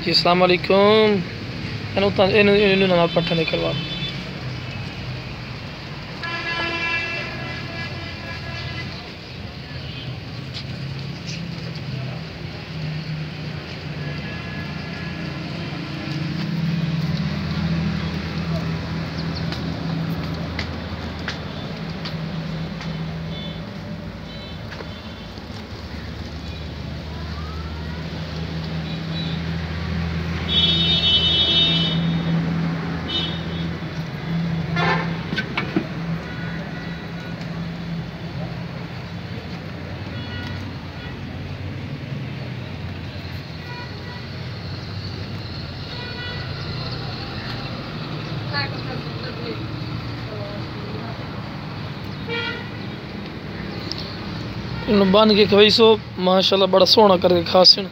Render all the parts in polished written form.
जी अस्सलाम वालेकुम। इन्होंने नाल पट्ठा निकलवा बन के खवाई सो माशाल्लाह बड़ा सोहना करके खासन,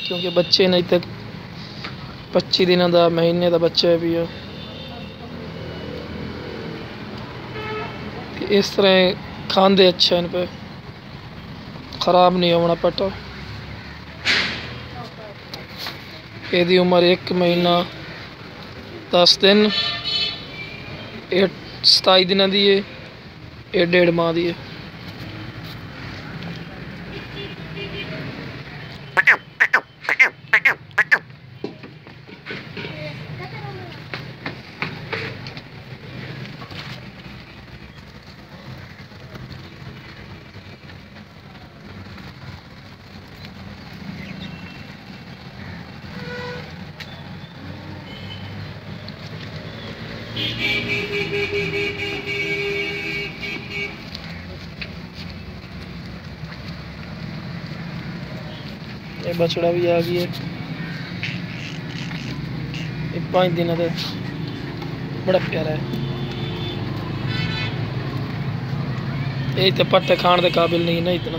क्योंकि बच्चे नहीं तक 25 दिन का महीने का बच्चा भी है। इस तरह खांदे अच्छा इन पे खराब नहीं होना पट्टा। यदी उम्र 1 महीना 10 दिन, 27 दिन की है, ये 1.5 माह की है। ये बछड़ा भी आ गया है, 5 दिन का, बड़ा प्यारा है। ये तो पट्टे खाने के काबिल नहीं ना इतना।